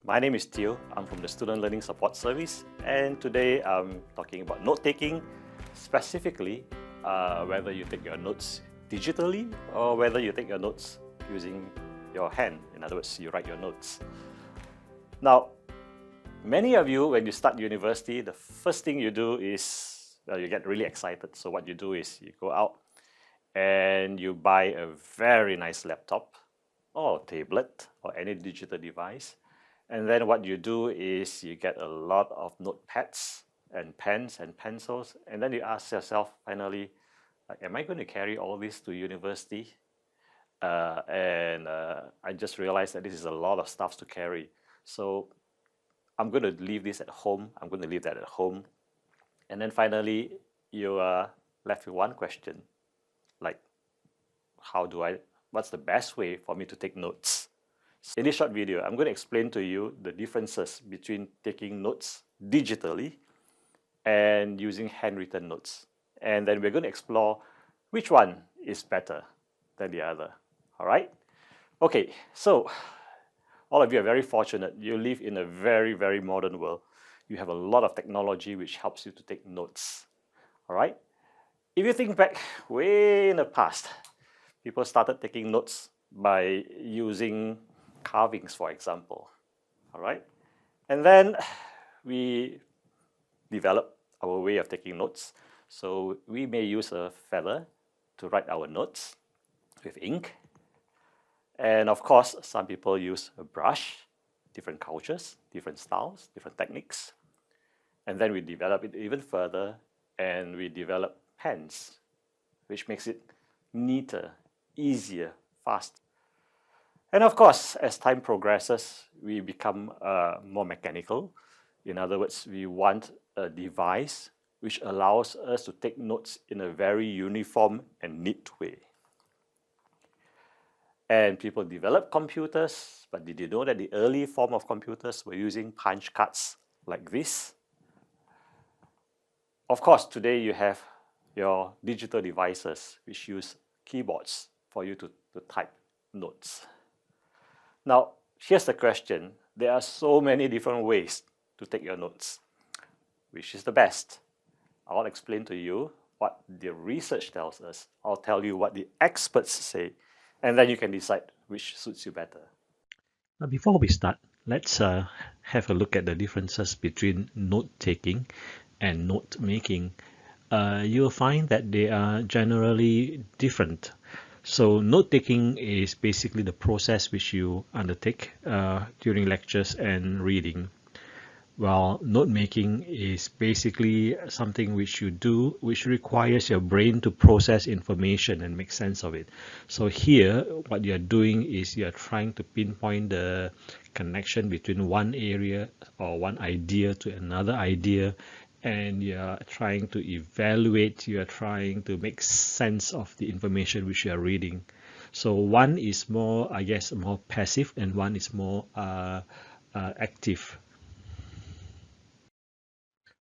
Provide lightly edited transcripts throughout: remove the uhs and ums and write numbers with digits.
My name is Theo. I'm from the Student Learning Support Service, and today I'm talking about note-taking, specifically whether you take your notes digitally or whether you take your notes using your hand. In other words, you write your notes. Now, many of you, when you start university, the first thing you do is, well, you get really excited. So what you do is you go out and you buy a very nice laptop or tablet or any digital device. And then what you do is you get a lot of notepads and pens and pencils. And then you ask yourself finally, am I going to carry all this to university? I just realized that this is a lot of stuff to carry. So I'm going to leave this at home. I'm going to leave that at home. And then finally, you are left with one question, like, what's the best way for me to take notes? In this short video, I'm going to explain to you the differences between taking notes digitally and using handwritten notes. And then we're going to explore which one is better than the other. All right? Okay, so all of you are very fortunate. You live in a very, very modern world. You have a lot of technology which helps you to take notes. All right? If you think back way in the past, people started taking notes by using carvings, for example. All right? And then we developed our way of taking notes. So we may use a feather to write our notes with ink. And of course, some people use a brush, different cultures, different styles, different techniques. And then we develop it even further and we develop pens, which makes it neater, easier, faster. And of course, as time progresses, we become more mechanical. In other words, we want a device which allows us to take notes in a very uniform and neat way. And people developed computers, but did you know that the early form of computers were using punch cards like this? Of course, today you have your digital devices which use keyboards for you to type notes. Now, here's the question. There are so many different ways to take your notes. Which is the best? I'll explain to you what the research tells us. I'll tell you what the experts say, and then you can decide which suits you better. Now, before we start, let's have a look at the differences between note-taking and note-making. You'll find that they are generally different. So note-taking is basically the process which you undertake during lectures and reading, while note-making is basically something which you do which requires your brain to process information and make sense of it. So here, what you're doing is you're trying to pinpoint the connection between one area or one idea to another idea, and you're trying to evaluate, you're trying to make sense of the information which you are reading. So one is more, I guess, more passive, and one is more active.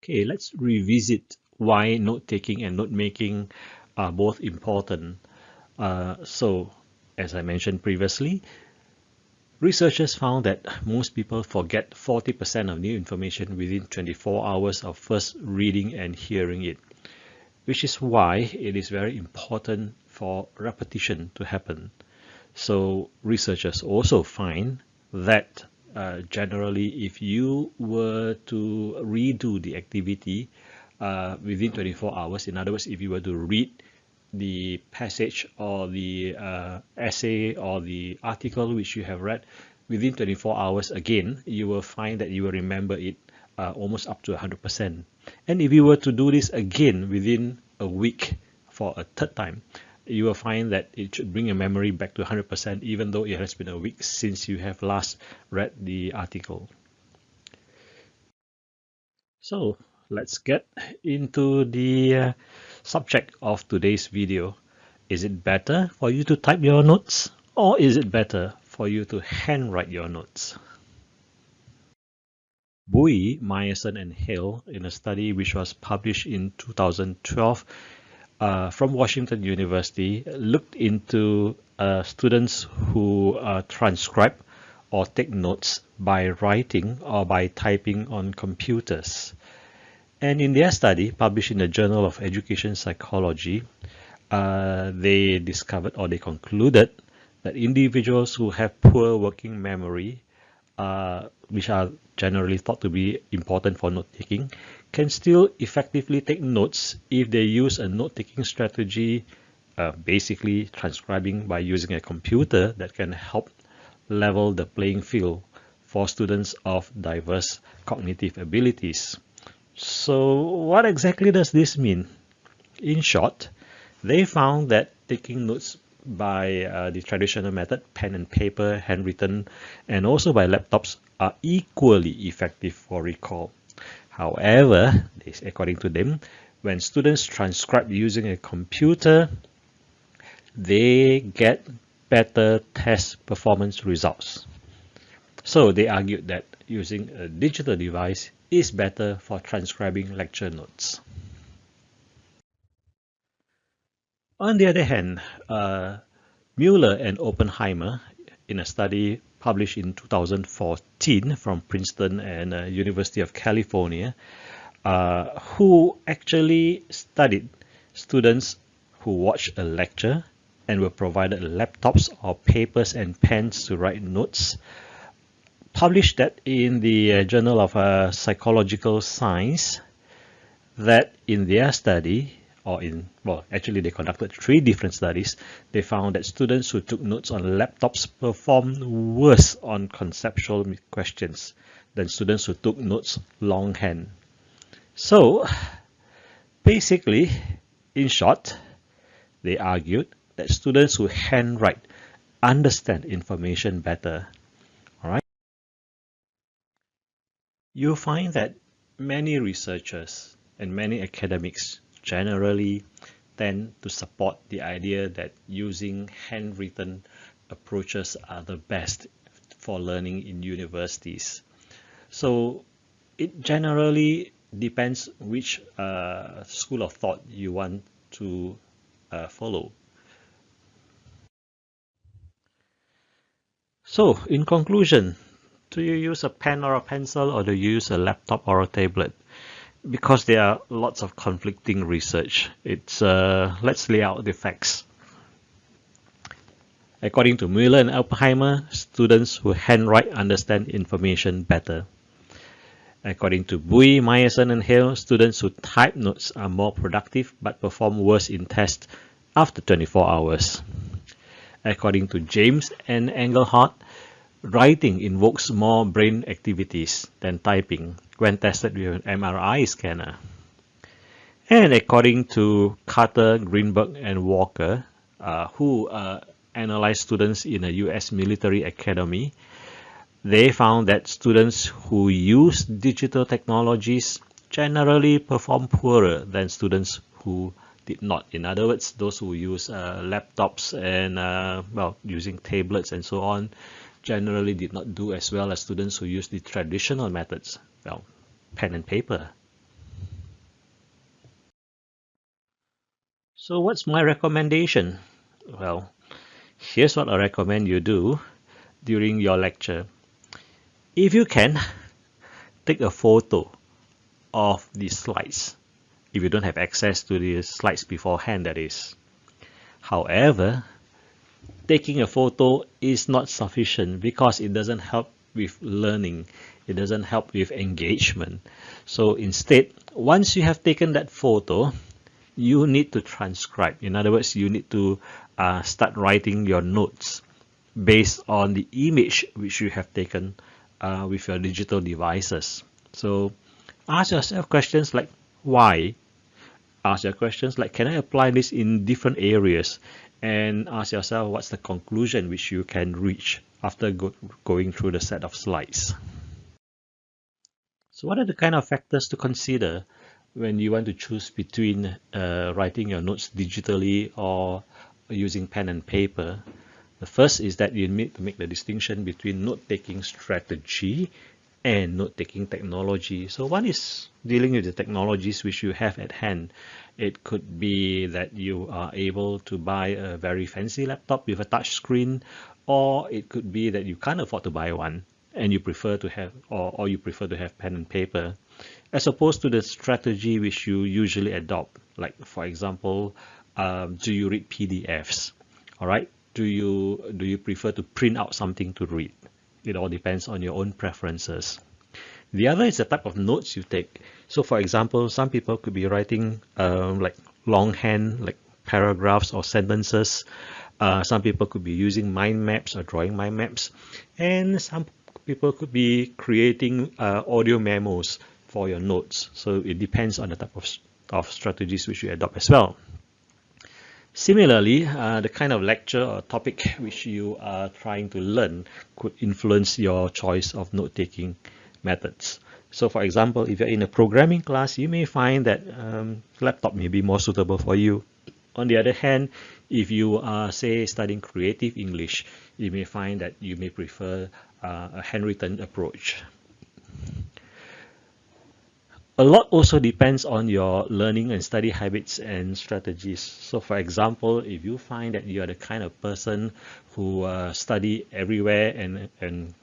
Okay, let's revisit why note-taking and note-making are both important. So, as I mentioned previously, researchers found that most people forget 40% of new information within 24 hours of first reading and hearing it, which is why it is very important for repetition to happen. So researchers also find that generally, if you were to redo the activity within 24 hours, in other words, if you were to read the passage or the essay or the article which you have read within 24 hours, again, you will find that you will remember it almost up to 100%. And if you were to do this again within a week for a third time, you will find that it should bring your memory back to 100%, even though it has been a week since you have last read the article. So let's get into the subject of today's video. Is it better for you to type your notes, or is it better for you to handwrite your notes? Bowie, Meyerson, and Hale, in a study which was published in 2012 from Washington University, looked into students who transcribe or take notes by writing or by typing on computers. And in their study, published in the Journal of Education Psychology, they discovered or they concluded that individuals who have poor working memory, which are generally thought to be important for note-taking, can still effectively take notes if they use a note-taking strategy, basically transcribing by using a computer that can help level the playing field for students of diverse cognitive abilities. So what exactly does this mean? In short, they found that taking notes by the traditional method, pen and paper, handwritten, and also by laptops are equally effective for recall. However, according to them, when students transcribe using a computer, they get better test performance results. So they argued that using a digital device is better for transcribing lecture notes. On the other hand, Mueller and Oppenheimer, in a study published in 2014 from Princeton and University of California, who actually studied students who watched a lecture and were provided laptops or papers and pens to write notes, published that in the Journal of Psychological Science, that in their study, actually they conducted 3 different studies, they found that students who took notes on laptops performed worse on conceptual questions than students who took notes longhand. So, basically, in short, they argued that students who handwrite understand information better. All right. You'll find that many researchers and many academics generally tend to support the idea that using handwritten approaches are the best for learning in universities. So it generally depends which school of thought you want to follow. So in conclusion, do you use a pen or a pencil, or do you use a laptop or a tablet? Because there are lots of conflicting research, let's lay out the facts. According to Mueller and Oppenheimer, students who handwrite understand information better. According to Bui, Meyerson, and Hale, students who type notes are more productive but perform worse in tests after 24 hours. According to James and Engelhardt, writing invokes more brain activities than typing when tested with an MRI scanner. And according to Carter, Greenberg, and Walker, who analyzed students in a US military academy, they found that students who use digital technologies generally perform poorer than students who did not. In other words, those who use laptops and using tablets and so on generally did not do as well as students who use the traditional methods, pen and paper. So what's my recommendation? Well, here's what I recommend you do during your lecture. If you can, take a photo of the slides, if you don't have access to the slides beforehand, that is. However, taking a photo is not sufficient because it doesn't help with learning. It doesn't help with engagement. So instead, once you have taken that photo, you need to transcribe. In other words, you need to start writing your notes based on the image which you have taken with your digital devices. So ask yourself questions like why? Ask your questions like, can I apply this in different areas? And ask yourself, what's the conclusion which you can reach after going through the set of slides? So what are the kind of factors to consider when you want to choose between writing your notes digitally or using pen and paper? The first is that you need to make the distinction between note-taking strategy and note-taking technology. So one is dealing with the technologies which you have at hand. It could be that you are able to buy a very fancy laptop with a touch screen, or it could be that you can't afford to buy one and you prefer to have or you prefer to have pen and paper, as opposed to the strategy which you usually adopt. Like for example, do you read PDFs? All right. Do you prefer to print out something to read? It all depends on your own preferences. The other is the type of notes you take. So for example, some people could be writing like longhand, like paragraphs or sentences. Some people could be using mind maps or drawing mind maps. And some people could be creating audio memos for your notes. So it depends on the type of strategies which you adopt as well. Similarly, the kind of lecture or topic which you are trying to learn could influence your choice of note-taking methods. So for example, if you're in a programming class, you may find that laptop may be more suitable for you. On the other hand, if you are, say, studying creative English, you may find that you may prefer a handwritten approach. A lot also depends on your learning and study habits and strategies. So for example, if you find that you are the kind of person who study everywhere and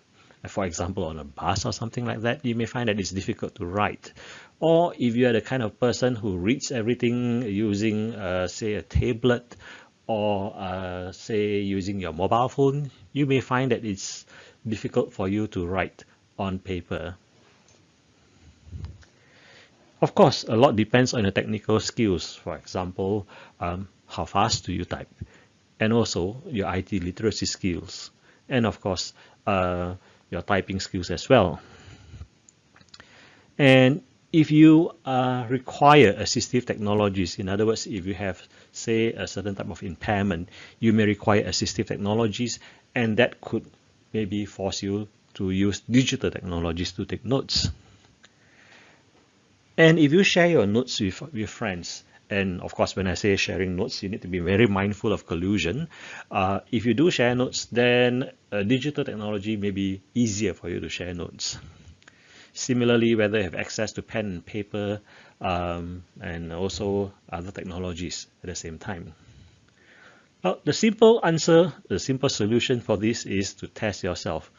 for example on a bus or something like that, you may find that it's difficult to write. Or if you are the kind of person who reads everything using say a tablet or say using your mobile phone, you may find that it's difficult for you to write on paper. Of course, a lot depends on your technical skills. For example, how fast do you type? And also your IT literacy skills. And of course, your typing skills as well. And if you require assistive technologies, in other words, if you have, say, a certain type of impairment, you may require assistive technologies, and that could maybe force you to use digital technologies to take notes. And if you share your notes with friends, and of course, when I say sharing notes, you need to be very mindful of collusion. If you do share notes, then digital technology may be easier for you to share notes. Similarly, whether you have access to pen and paper and also other technologies at the same time. Well, the simple solution for this is to test yourself.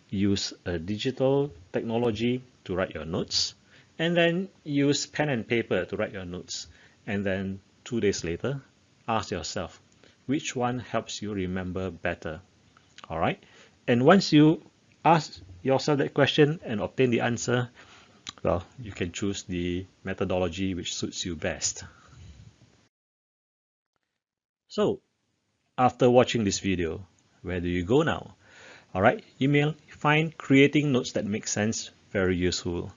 Use a digital technology to write your notes, and then use pen and paper to write your notes. And then 2 days later, ask yourself, which one helps you remember better? All right. And once you ask yourself that question and obtain the answer, well, you can choose the methodology which suits you best. So, after watching this video, where do you go now? All right, you may find creating notes that make sense very useful.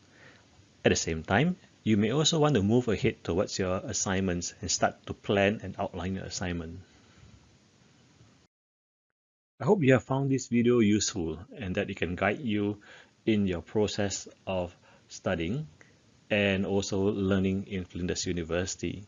At the same time, you may also want to move ahead towards your assignments and start to plan and outline your assignment. I hope you have found this video useful and that it can guide you in your process of studying and also learning in Flinders University.